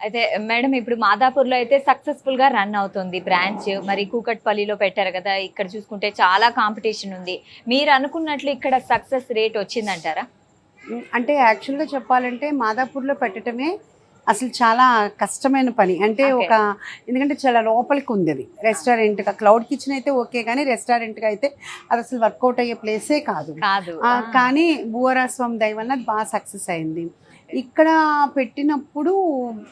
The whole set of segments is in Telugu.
అయితే మేడం ఇప్పుడు మాదాపూర్‌లో అయితే సక్సెస్‌ఫుల్‌గా రన్ అవుతుంది బ్రాంచ్. మరి కూకట్పల్లిలో పెట్టారు కదా! ఇక్కడ చూసుకుంటే చాలా కాంపిటీషన్ ఉంది. మీరు అనుకున్నట్లు ఇక్కడ సక్సెస్ రేట్ వచ్చిందంటారా? అంటే యాక్చువల్‌గా చెప్పాలంటే మాదాపూర్‌లో పెట్టటమే అసలు చాలా కష్టమైన పని. అంటే ఓకే. ఎందుకంటే చాలా లోపలికి ఉంది అది. రెస్టారెంట్‌గా క్లౌడ్ కిచెన్ అయితే ఓకే గానీ రెస్టారెంట్‌గా అయితే అది అసలు వర్కౌట్ అయ్యే ప్లేసే కాదు. కాదు. ఆ! కానీ భూవరాస్వామి దయ వలన అది బాగా సక్సెస్ అయింది. ఇక్కడ పెట్టినప్పుడు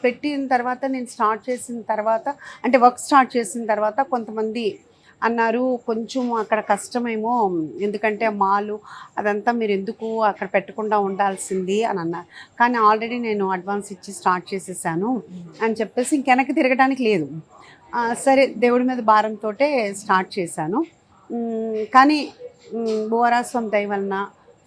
పెట్టిన తర్వాత నేను స్టార్ట్ చేసిన తర్వాత అంటే వర్క్ స్టార్ట్ చేసిన తర్వాత కొంతమంది అన్నారు కొంచెం అక్కడ కష్టమేమో ఎందుకంటే మాలు అదంతా మీరు ఎందుకు అక్కడ పెట్టకుండా ఉండాల్సింది అని అన్నారు. కానీ ఆల్రెడీ నేను అడ్వాన్స్ ఇచ్చి స్టార్ట్ చేసేసాను అని చెప్పేసి ఇంకెనక్కి తిరగడానికి లేదు. సరే దేవుడి మీద భారంతోటే స్టార్ట్ చేశాను. కానీ భువరాస్వామి దయ వలన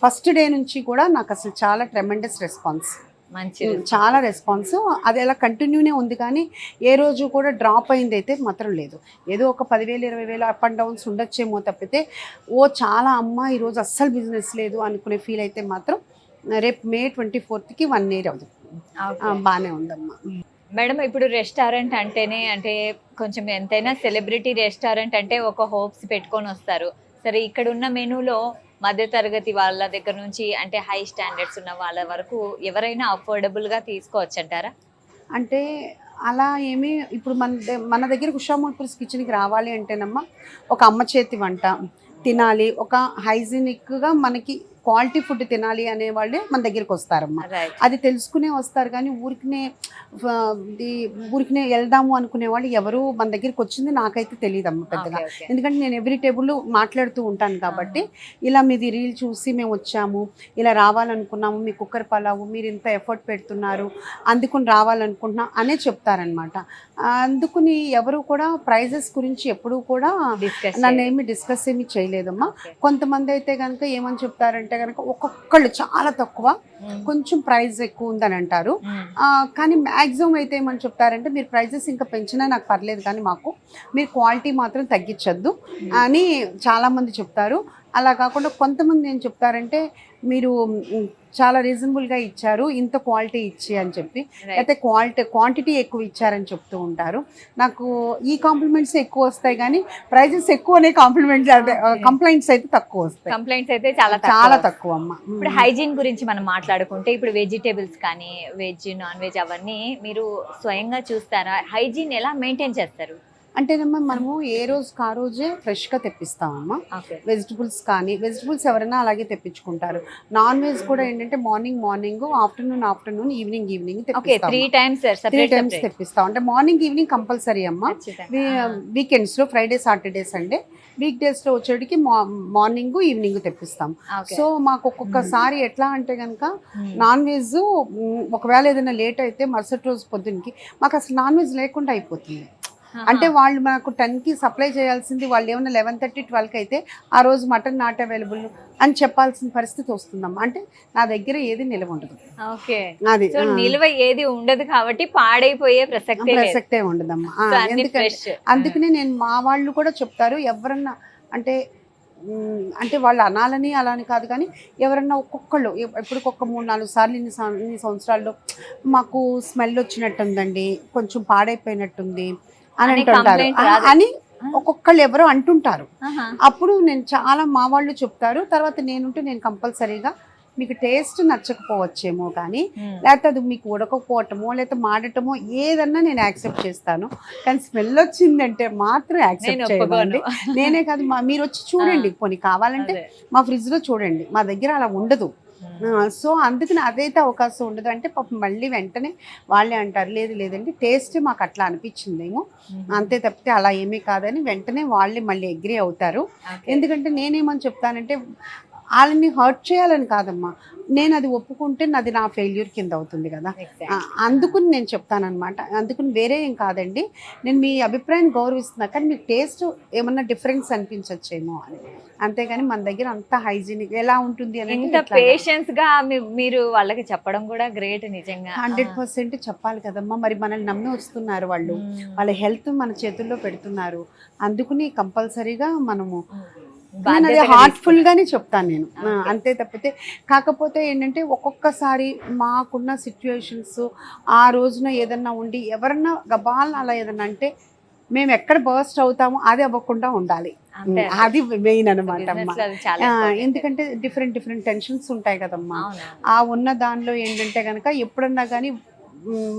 ఫస్ట్ డే నుంచి కూడా నాకు అసలు చాలా ట్రెమెండస్ రెస్పాన్స్. మంచిది. చాలా రెస్పాన్స్ అది అలా కంటిన్యూనే ఉంది కానీ ఏ రోజు కూడా డ్రాప్ అయింది అయితే మాత్రం లేదు. ఏదో ఒక 10,000 20,000 అప్ అండ్ డౌన్స్ ఉండొచ్చేమో తప్పితే చాలా అమ్మ ఈరోజు అస్సలు బిజినెస్ లేదు అనుకునే ఫీల్ అయితే మాత్రం రేపు మే 24కి 1 ఇయర్ అవుతుంది. ఓకే. బాగానే ఉందమ్మా. మేడం ఇప్పుడు రెస్టారెంట్ అంటేనే అంటే కొంచెం ఎంతైనా సెలబ్రిటీ రెస్టారెంట్ అంటే ఒక హోప్స్ పెట్టుకొని వస్తారు. సరే ఇక్కడున్న మెనూలో మధ్య తరగతి వాళ్ళ దగ్గర నుంచి అంటే హై స్టాండర్డ్స్ ఉన్న వాళ్ళ వరకు ఎవరైనా అఫోర్డబుల్‌గా తీసుకోవచ్చంటారా? అంటే అలా ఏమీ ఇప్పుడు మన దగ్గర ఉషామూర్పుల్స్ కిచెన్కి రావాలి అంటేనమ్మా ఒక అమ్మ చేతి వంట తినాలి, ఒక హైజీనిక్గా మనకి క్వాలిటీ ఫుడ్ తినాలి అనేవాళ్ళే మన దగ్గరికి వస్తారమ్మా. రైట్. అది తెలుసుకునే వస్తారు కానీ ఊరికనే వెళ్దాము అనుకునే వాళ్ళు ఎవరు మన దగ్గరికి వచ్చింది నాకైతే తెలియదమ్మా పెద్దగా. ఓకే. ఓకే. ఎందుకంటే నేను ఎవ్రీ టేబుల్ మాట్లాడుతూ ఉంటాను కాబట్టి ఇలా మీది రీల్ చూసి మేము వచ్చాము, ఇలా రావాలనుకున్నాము, మీ కుక్కర్ పలావు మీరు ఇంత ఎఫర్ట్ పెడుతున్నారు అందుకుని రావాలనుకుంటున్నాం అనే చెప్తారనమాట. అందుకుని ఎవరు కూడా ప్రైజెస్ గురించి ఎప్పుడూ కూడా నన్ను ఏమి డిస్కస్ ఏమి చేయలేదమ్మా. కొంతమంది అయితే కనుక ఏమని చెప్తారంటే కనుక ఒక్కొక్కళ్ళు చాలా తక్కువ కొంచెం ప్రైస్ ఎక్కువ ఉందని అంటారు. కానీ మ్యాక్సిమం అయితే ఏమని చెప్తారంటే మీరు ప్రైజెస్ ఇంకా పెంచినా నాకు పర్లేదు కానీ మీరు క్వాలిటీ మాత్రం తగ్గించద్దు అని చాలామంది చెప్తారు. అలా కాకుండా కొంతమంది ఏం చెప్తారంటే మీరు చాలా రీజనబుల్గా ఇచ్చారు ఇంత క్వాలిటీ ఇచ్చి అని చెప్పి, అయితే క్వాంటిటీ ఎక్కువ ఇచ్చారని చెప్తూ ఉంటారు. నాకు ఈ కాంప్లిమెంట్స్ ఎక్కువ వస్తాయి కానీ ప్రైజెస్ ఎక్కువనే కంప్లైంట్స్ అయితే తక్కువ వస్తాయి. కంప్లైంట్స్ అయితే చాలా తక్కువ అమ్మ. ఇప్పుడు హైజీన్ గురించి మనం మాట్లాడుకుంటే ఇప్పుడు వెజిటేబుల్స్ కానీ వెజ్ నాన్ వెజ్ అవన్నీ మీరు స్వయంగా చూస్తారా? హైజీన్ ఎలా మెయింటైన్ చేస్తారు? అంటేనమ్మా మనము ఏ రోజుకి ఆ రోజే ఫ్రెష్గా తెప్పిస్తామమ్మా. వెజిటబుల్స్ ఎవరైనా అలాగే తెప్పించుకుంటారు. నాన్ వెజ్ కూడా ఏంటంటే morning afternoon evening three times తెప్పిస్తాం. అంటే మార్నింగ్ ఈవినింగ్ కంపల్సరీ అమ్మా. వీకెండ్స్లో ఫ్రైడే సాటర్డే సండే, వీక్ డేస్లో వచ్చేటికి మార్నింగ్ ఈవినింగ్ తెప్పిస్తాం. సో మాకు ఒక్కొక్కసారి ఎట్లా అంటే కనుక నాన్ వెజ్ ఒకవేళ ఏదైనా లేట్ అయితే మరుసటి రోజు పొద్దున్నకి మాకు అసలు నాన్ వెజ్ లేకుండా అయిపోతుంది. అంటే వాళ్ళు మనకు 10కి సప్లై చేయాల్సింది వాళ్ళు ఏమన్నా 11:30 12కి అయితే ఆ రోజు మటన్ నాట్ అవైలబుల్ అని చెప్పాల్సిన పరిస్థితి వస్తుందమ్మా. అంటే నా దగ్గర ఏది నిల్వ ఉండదు. అది నిల్వ ఏది ఉండదు కాబట్టి పాడైపోయే ప్రసక్తే ఉండదమ్మా. అందుకనే నేను మా వాళ్ళు కూడా చెప్తారు ఎవరన్నా అంటే వాళ్ళు అనాలని అలాని కాదు కానీ ఎవరన్నా ఒక్కొక్కళ్ళు ఎప్పటికొక 3-4 సార్లు ఇన్ని సంవత్సరాల్లో మాకు స్మెల్ వచ్చినట్టుందండి, కొంచెం పాడైపోయినట్టుంది అని అంటుంటారు అని ఒక్కొక్కళ్ళు ఎవరో అంటుంటారు. అప్పుడు నేను చాలా మా వాళ్ళు చెప్తారు. తర్వాత నేను కంపల్సరీగా మీకు టేస్ట్ నచ్చకపోవచ్చేమో కానీ లేకపోతే అది మీకు ఉడకపోవటమో లేకపోతే మాడటమో ఏదన్నా నేను యాక్సెప్ట్ చేస్తాను. కానీ స్మెల్ వచ్చిందంటే మాత్రం యాక్సెప్ట్ చేయమండి. నేనే కాదు మీరు వచ్చి చూడండి, పోనీ కావాలంటే మా ఫ్రిడ్జ్లో చూడండి, మా దగ్గర అలా ఉండదు. సో అందుకని అదైతే అవకాశం ఉండదు. అంటే పాపం మళ్ళీ వెంటనే వాళ్ళే అంటారు లేదండి టేస్ట్ మాకు అట్లా అనిపించిందేమో అంతే తప్పితే అలా ఏమీ కాదని వెంటనే వాళ్ళే మళ్ళీ అగ్రీ అవుతారు. ఎందుకంటే నేనేమని చెప్తానంటే వాళ్ళని హర్ట్ చేయాలని కాదమ్మా, నేను అది ఒప్పుకుంటే నాది నా ఫెయిల్యూర్ కింద అవుతుంది కదా. అందుకుని నేను చెప్తానమాట. అందుకని వేరే ఏం కాదండి, నేను మీ అభిప్రాయాన్ని గౌరవిస్తున్నా కానీ మీకు టేస్ట్ ఏమన్నా డిఫరెన్స్ అనిపించచ్చేమో అని. అంతేగాని మన దగ్గర అంత హైజీనిక్ ఎలా ఉంటుంది అని పేషెన్స్ గా మీరు వాళ్ళకి చెప్పడం కూడా గ్రేట్ నిజంగా. 100% చెప్పాలి కదమ్మా. మరి మనల్ని నమ్మి వస్తున్నారు వాళ్ళ హెల్త్ మన చేతుల్లో పెడుతున్నారు. అందుకని కంపల్సరీగా మనము నేను అది బాధ్యతగా హార్ట్ఫుల్ తీసుకున్నారు. గానే చెప్తాను నేను. Okay. అంతే తప్పితే కాకపోతే ఏంటంటే ఒక్కొక్కసారి మాకున్న సిచ్యువేషన్స్ ఆ రోజున ఏదన్నా ఉండి ఎవరన్నా గబాల్ని అలా ఏదన్నా అంటే మేము ఎక్కడ బర్స్ట్ అవుతామో అది అవ్వకుండా ఉండాలి. అంతే అంతే. అది మెయిన్ అనమాట Business అమ్మా. లో అది చాలా important. ఎందుకంటే డిఫరెంట్ టెన్షన్స్ ఉంటాయి కదమ్మా. అవునవును. ఆ ఉన్న దానిలో ఏంటంటే కనుక ఎప్పుడన్నా కానీ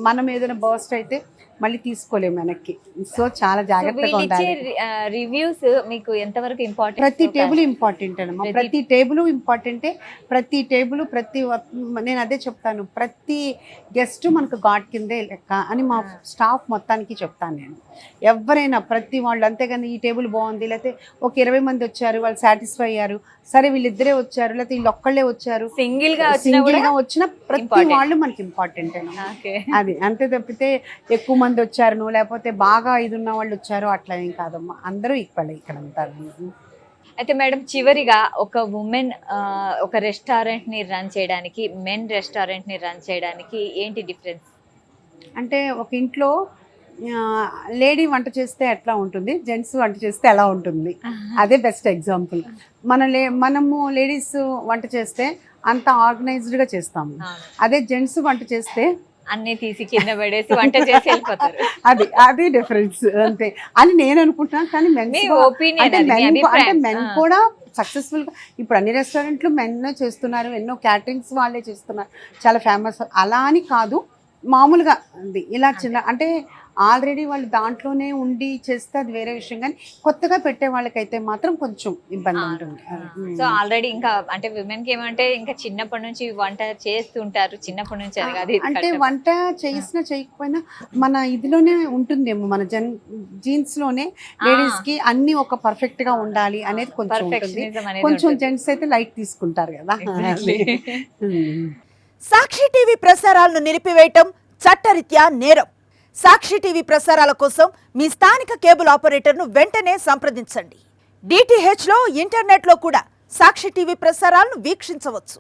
మనం ఏదైనా బర్స్ట్ అయితే మళ్ళీ తీసుకోలేము వెనక్కి. సో చాలా సో జాగ్రత్తగా వీళ్ళిచ్చే ఉండాలి. రివ్యూస్ మీకు ఎంతవరకు ఇంపార్టెంట్? ప్రతి టేబుల్ ఇంపార్టెంట్ అనమ్మా. ప్రతి టేబుల్ ఇంపార్టెంటే. ప్రతి టేబుల్ నేను అదే చెప్తాను, ప్రతి గెస్ట్ మనకు గాడ్ కిందే లెక్క అని మా స్టాఫ్ మొత్తానికి చెప్తాను నేను. ఎవరైనా ప్రతి వాళ్ళు, అంతేగాని ఈ టేబుల్ బాగుంది లేకపోతే ఒక 20 మంది వచ్చారు వాళ్ళు సాటిస్ఫై అయ్యారు, సరే వీళ్ళిద్దరే వచ్చారు లేకపోతే వీళ్ళు ఒక్కళ్ళే వచ్చారు, సింగిల్ గా వచ్చినా సింగిల్ కూడా గా వచ్చిన ప్రతి important. వాళ్ళు మనకి ఇంపార్టెంట్. ఓకే. అది అంతే తప్పితే ఎక్కువ మంది వచ్చారు లేకపోతే బాగా ఇది ఉన్న వాళ్ళు వచ్చారు అట్లా ఏం కాదమ్మా. అందరూ ఈక్వల్ ఇక్కడ ఉంటారు. అయితే మేడం, చివరిగా ఒక ఉమెన్ ఒక రెస్టారెంట్ ని రన్ చేయడానికి, మెన్ రెస్టారెంట్ ని రన్ చేయడానికి ఏంటి డిఫరెన్స్? అంటే ఒక ఇంట్లో లేడీ వంట చేస్తే ఎట్లా ఉంటుంది, జెంట్స్ వంట చేస్తే ఎలా ఉంటుంది, అదే బెస్ట్ ఎగ్జాంపుల్. మనము లేడీస్ వంట చేస్తే అంత ఆర్గనైజ్డ్గా చేస్తాము. అదే జెంట్స్ వంట చేస్తే అన్ని తీసి కింద పడేసి వంట చేసి వెళ్ళిపోతారు. అది డిఫరెన్స్ అంతే అని నేను అనుకుంటున్నాను. కానీ మెన్స్ మీ ఒపీనియన్, అంటే మెన్ కూడా సక్సెస్ఫుల్ గా ఇప్పుడు అన్ని రెస్టారెంట్లు మెన్ చేస్తున్నారు, ఎన్నో క్యాటరింగ్స్ వాళ్ళే చేస్తున్నారు, చాలా ఫేమస్. అలా అని కాదు, మామూలుగా ఇలా చిన్న అంటే ఆల్రెడీ వాళ్ళు దాంట్లోనే ఉండి చేస్తే అది వేరే విషయం, కానీ కొత్తగా పెట్టే వాళ్ళకైతే మాత్రం కొంచెం ఇబ్బంది ఉంటుంది. సో ఆల్రెడీ ఇంకా అంటే విమెన్ కి ఏమంటే ఇంకా చిన్నప్పటి నుంచి వంట చేస్తుంటారు, చిన్నప్పటి నుంచి అది కాదు ఇది అంటే కష్టం. వంట చేసినా చేయకపోయినా మన ఇదిలోనే ఉంటుందేమో, మన జీన్స్ లోనే లేడీస్ కి అన్ని ఒక పర్ఫెక్ట్ గా ఉండాలి అనేది కొంచెం ఉంటుంది. Perfectionism అనేది కొంచెం ఉంటుంది. జెంట్స్ అయితే లైట్ తీసుకుంటారు కదా. Exactly. సాక్షి టీవీ ప్రసారాలను నిలిపివేయటం చట్టరీత్యా నేరం. సాక్షి టీవీ ప్రసారాల కోసం మీ స్థానిక కేబుల్ ఆపరేటర్ను వెంటనే సంప్రదించండి. DTH లో ఇంటర్నెట్లో కూడా సాక్షి టీవీ ప్రసారాలను వీక్షించవచ్చు.